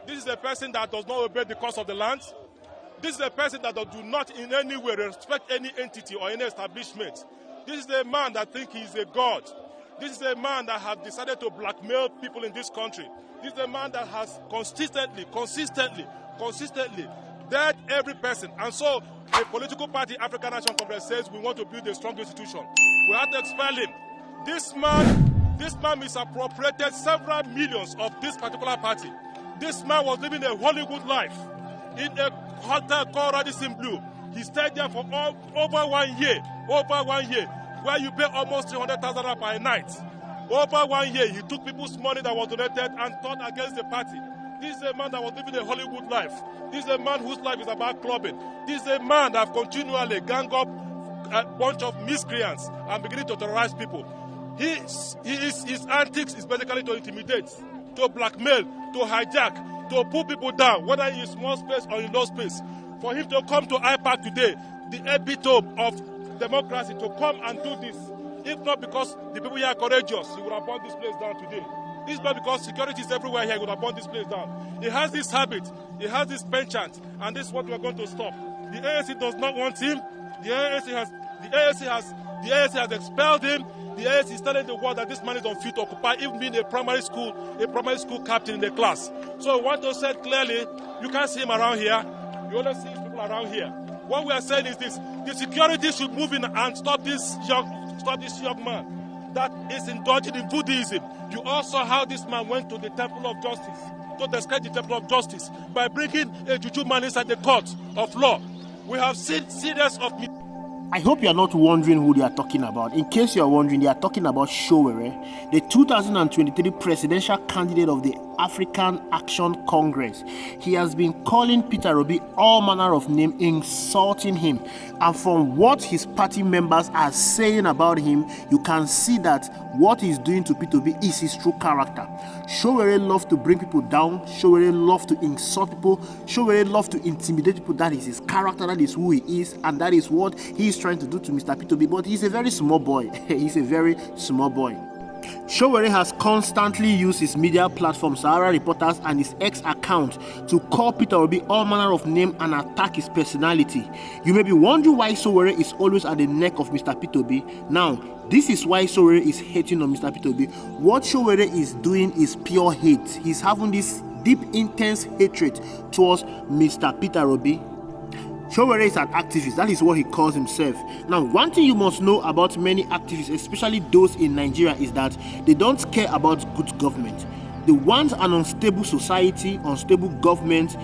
This is a person that does not obey the cause of the land. This is a person that do not in any way respect any entity or any establishment. This is a man that thinks he is a god. This is a man that has decided to blackmail people in this country. This is a man that has consistently dead every person. And so the political party, African National Congress, says we want to build a strong institution. We have to expel him. This man misappropriated several millions of this particular party. This man was living a Hollywood life in a hotel called Radisson Blue. He stayed there for over 1 year, where you pay almost 300,000 per night. Over 1 year, he took people's money that was donated and turned against the party. This is a man that was living a Hollywood life. This is a man whose life is about clubbing. This is a man that continually gang up a bunch of miscreants and beginning to terrorize people. His antics is basically to intimidate, to blackmail, to hijack, to put people down, whether in small space or in low space. For him to come to IPAC today, the epitome of democracy, to come and do this, if not because the people here are courageous, he would have burned this place down today. This is not because security is everywhere here, he would have burned this place down. He has this habit, he has this penchant, and this is what we are going to stop. The ANC does not want him. The ANC has expelled him. The ANC is telling the world that this man is unfit to occupy, even being a primary school captain in the class. So I want to say clearly, you can't see him around here. You only see people around here. What we are saying is this: the security should move in and stop this young man that is indulging in Buddhism. You also saw how this man went to the Temple of Justice, to describe the Temple of Justice, by bringing a juju man inside the court of law. We have seen series of... I hope you are not wondering who they are talking about. In case you are wondering, they are talking about Sowore, the 2023 presidential candidate of the African Action Congress. He has been calling Peter Obi all manner of names, insulting him. And from what his party members are saying about him, you can see that what he's doing to Peter Obi is his true character. Sowore loves to bring people down. Sowore loves to insult people. Sowore loves to intimidate people. That is his character. That is who he is. And that is what he is trying to do to Mr. Peter Obi. But he's a very small boy. He's a very small boy. Sowore has constantly used his media platform, Sowore Reporters, and his X account to call Peter Obi all manner of names and attack his personality. You may be wondering why Sowore is always at the neck of Mr. Peter Obi. Now, this is why Sowore is hating on Mr. Peter Obi. What Sowore is doing is pure hate. He's having this deep, intense hatred towards Mr. Peter Obi. Sowore is an activist. That is what he calls himself. Now, one thing you must know about many activists, especially those in Nigeria, is that they don't care about good government. They want an unstable society, unstable government.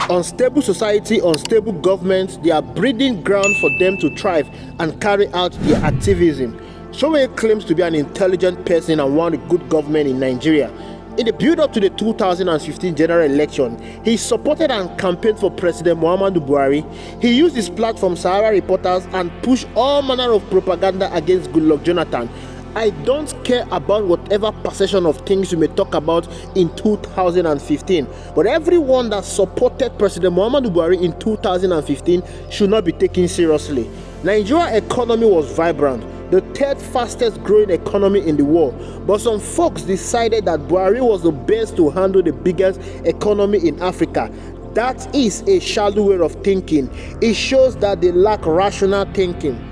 Unstable society, unstable government, they are breeding ground for them to thrive and carry out their activism. Sowore claims to be an intelligent person and want a good government in Nigeria. In the build-up to the 2015 general election, he supported and campaigned for President Muhammadu Buhari. He used his platform, Sowore Reporters, and pushed all manner of propaganda against Goodluck Jonathan. I don't care about whatever perception of things you may talk about in 2015, but everyone that supported President Muhammadu Buhari in 2015 should not be taken seriously. Nigeria's economy was vibrant, the third fastest growing economy in the world, but some folks decided that Buhari was the best to handle the biggest economy in Africa. That is a shallow way of thinking. It shows that they lack rational thinking.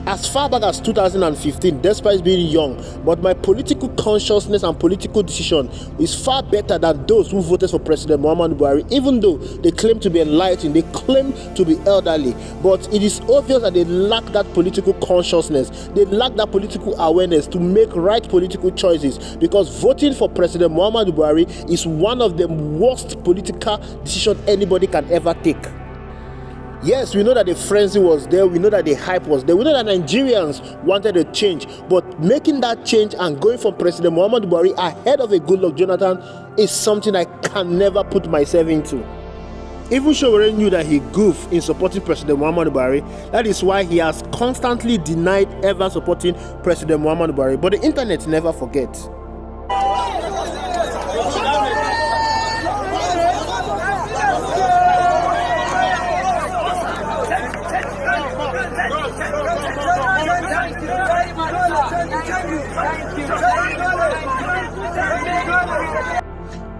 As far back as 2015, despite being young, but my political consciousness and political decision is far better than those who voted for President Muhammadu Buhari, even though they claim to be enlightened, they claim to be elderly. But it is obvious that they lack that political consciousness. They lack that political awareness to make right political choices, because voting for President Muhammadu Buhari is one of the worst political decisions anybody can ever take. Yes, we know that the frenzy was there, we know that the hype was there, we know that Nigerians wanted a change, but making that change and going from President Muhammadu Buhari ahead of a Goodluck Jonathan is something I can never put myself into. Even Sowore knew that he goofed in supporting President Muhammadu Buhari. That is why he has constantly denied ever supporting President Muhammadu Buhari, but the internet never forgets.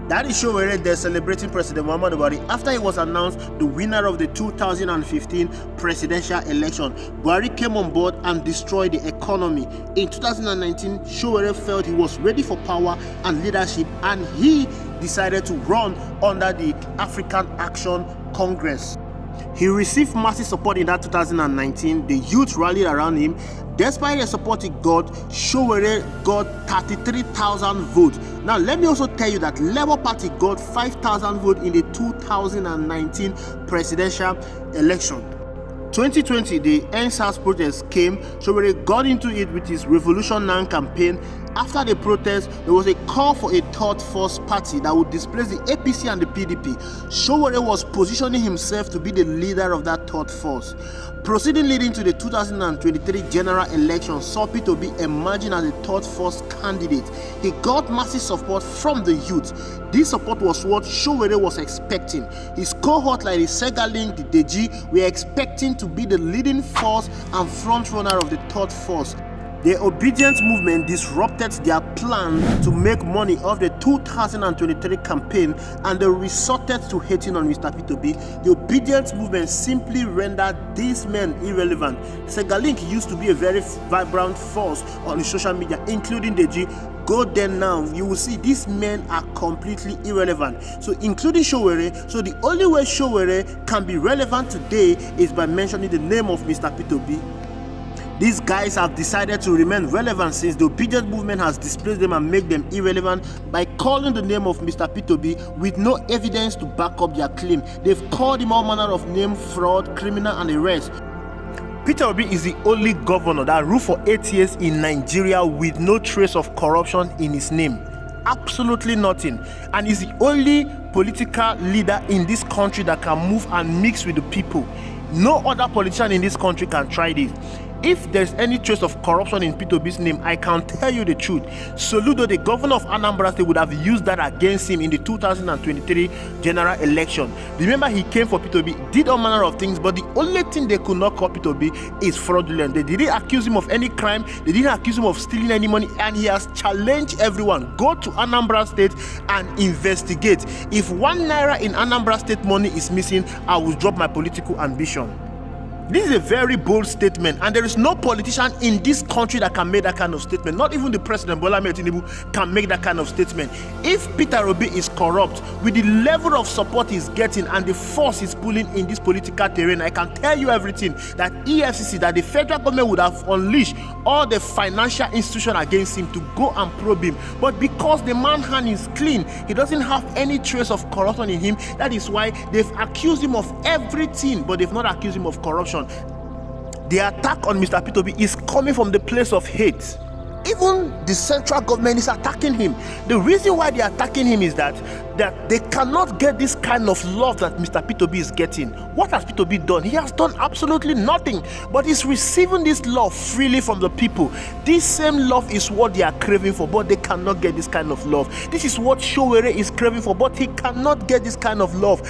That That is Sowore there celebrating President Muhammadu Buhari after he was announced the winner of the 2015 presidential election. Buhari came on board and destroyed the economy. In 2019, Sowore felt he was ready for power and leadership, and he decided to run under the African Action Congress. He received massive support in that 2019. The youth rallied around him. Despite the support he got, Sowore got 33,000 votes. Now, let me also tell you that Labour Party got 5,000 votes in the 2019 presidential election. 2020, the NSAS protest came. Sowore got into it with his Revolution Now campaign. After the protest, there was a call for a third force party that would displace the APC and the PDP. Sowore was positioning himself to be the leader of that third force. Proceeding leading to the 2023 general election saw Peter Obi emerging as a third force candidate. He got massive support from the youth. This support was what Sowore was expecting. His cohort like the Segalink, the Deji, were expecting to be the leading force and front runner of the third force. The Obidient movement disrupted their plan to make money off the 2023 campaign, and they resorted to hating on Mr. Peter Obi. The Obidient movement simply rendered these men irrelevant. Segalink used to be a very vibrant force on the social media, including Deji. Go there now, you will see these men are completely irrelevant. So including Sowore. So the only way Sowore can be relevant today is by mentioning the name of Mr. Peter Obi. These guys have decided to remain relevant since the Obidient movement has displaced them and made them irrelevant by calling the name of Mr. Peter Obi with no evidence to back up their claim. They've called him all manner of names, fraud, criminal, and the rest. Peter Obi is the only governor that ruled for 8 years in Nigeria with no trace of corruption in his name. Absolutely nothing. And he's the only political leader in this country that can move and mix with the people. No other politician in this country can try this. If there's any trace of corruption in Peter Obi's name, I can tell you the truth. Soludo, the governor of Anambra State, would have used that against him in the 2023 general election. Remember, he came for Peter Obi, did all manner of things, but the only thing they could not call Peter Obi is fraudulent. They didn't accuse him of any crime, they didn't accuse him of stealing any money, and he has challenged everyone. Go to Anambra State and investigate. If 1 naira in Anambra State money is missing, I will drop my political ambition. This is a very bold statement, and there is no politician in this country that can make that kind of statement. Not even the president, Bola Ahmed Tinubu, can make that kind of statement. If Peter Obi is corrupt, with the level of support he's getting and the force he's pulling in this political terrain, I can tell you everything that EFCC, that the federal government would have unleashed all the financial institutions against him to go and probe him. But because the man's hand is clean, he doesn't have any trace of corruption in him. That is why they've accused him of everything, but they've not accused him of corruption. The attack on Mr. Peter Obi is coming from the place of hate. Even the central government is attacking him. The reason why they are attacking him is that they cannot get this kind of love that Mr. Peter Obi is getting. What has Peter Obi done? He has done absolutely nothing, but he's receiving this love freely from the people. This same love is what they are craving for, but they cannot get this kind of love. This is what Sowore is craving for, but he cannot get this kind of love.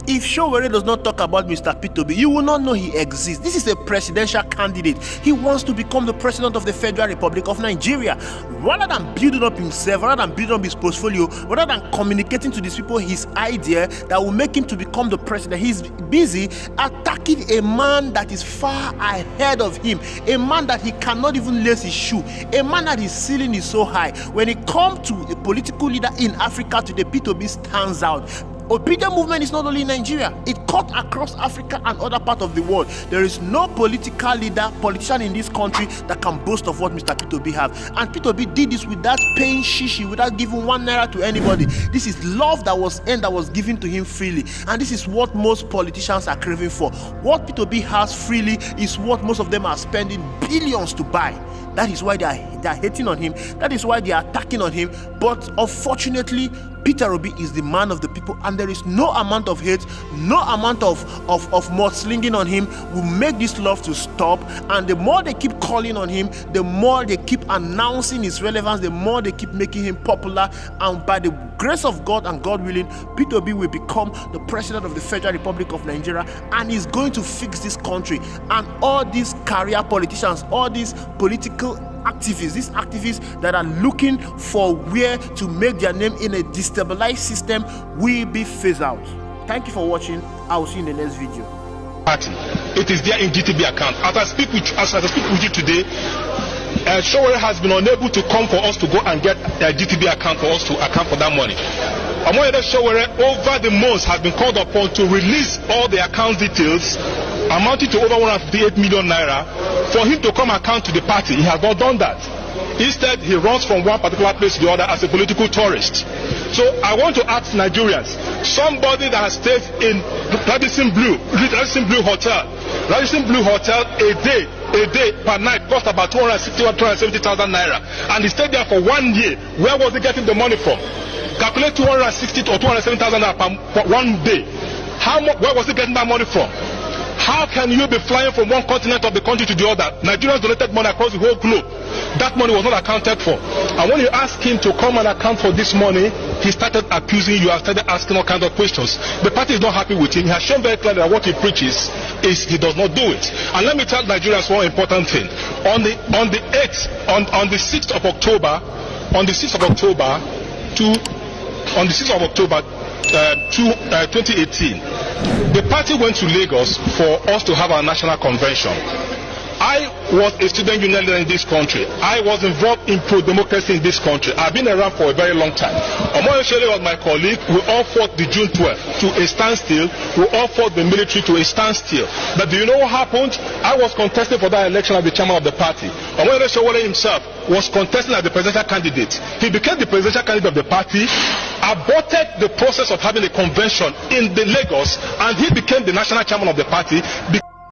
If Sowore does not talk about Mr. Peter Obi, you will not know he exists. This is a presidential candidate. He wants to become the president of the Federal Republic of Nigeria. Rather than building up himself, rather than building up his portfolio, rather than communicating to these people his idea that will make him to become the president, he's busy attacking a man that is far ahead of him, a man that he cannot even lace his shoe, a man that his ceiling is so high. When it comes to a political leader in Africa today, Peter Obi stands out. Obidient movement is not only in Nigeria, it cut across Africa and other parts of the world. There is no politician in this country that can boast of what Mr. Peter Obi have. And Peter Obi did this without paying shishi, without giving 1 naira to anybody. This is love that was given to him freely. And this is what most politicians are craving for. What Peter Obi has freely is what most of them are spending billions to buy. That is why they are hating on him. That is why they are attacking on him. But unfortunately, Peter Obi is the man of the people, and there is no amount of hate, no amount of mudslinging on him will make this love to stop. And the more they keep calling on him, the more they keep announcing his relevance, the more they keep making him popular. And by the grace of God and God willing, Peter Obi will become the president of the Federal Republic of Nigeria, and he's going to fix this country. And all these career politicians, all these political activists, that are looking for where to make their name in a destabilized system, will be phased out. Thank you for watching. I will see you in the next video. Party. It is there in GTB account. As I speak with you today, Sowore has been unable to come for us to go and get a GTB account for us to account for that money. Omoyede Sowore over the months has been called upon to release all the account details amounting to over 158 million naira for him to come account to the party. He has not done that. Instead, he runs from one particular place to the other as a political tourist. So I want to ask Nigerians, somebody that has stayed in Radisson Blue Hotel a day per night cost about 270,000 naira, and he stayed there for 1 year. Where was he getting the money from? Calculate 260 or 270,000 naira per 1 day. Where was he getting that money from? How can you be flying from one continent of the country to the other? Nigerians donated money across the whole globe. That money was not accounted for. And when you ask him to come and account for this money, he started accusing you and started asking all kinds of questions. The party is not happy with him. He has shown very clearly that what he preaches is he does not do it. And let me tell Nigerians one important thing. On the 6th of October 2018, the party went to Lagos for us to have our national convention. I was a student union leader in this country. I was involved in pro-democracy in this country. I've been around for a very long time. Omoyede Sowore was my colleague. We all fought the June 12th to a standstill. We all fought the military to a standstill. But do you know what happened? I was contesting for that election as the chairman of the party. Omoyede Sowore himself was contesting as the presidential candidate. He became the presidential candidate of the party, aborted the process of having a convention in the Lagos, and he became the national chairman of the party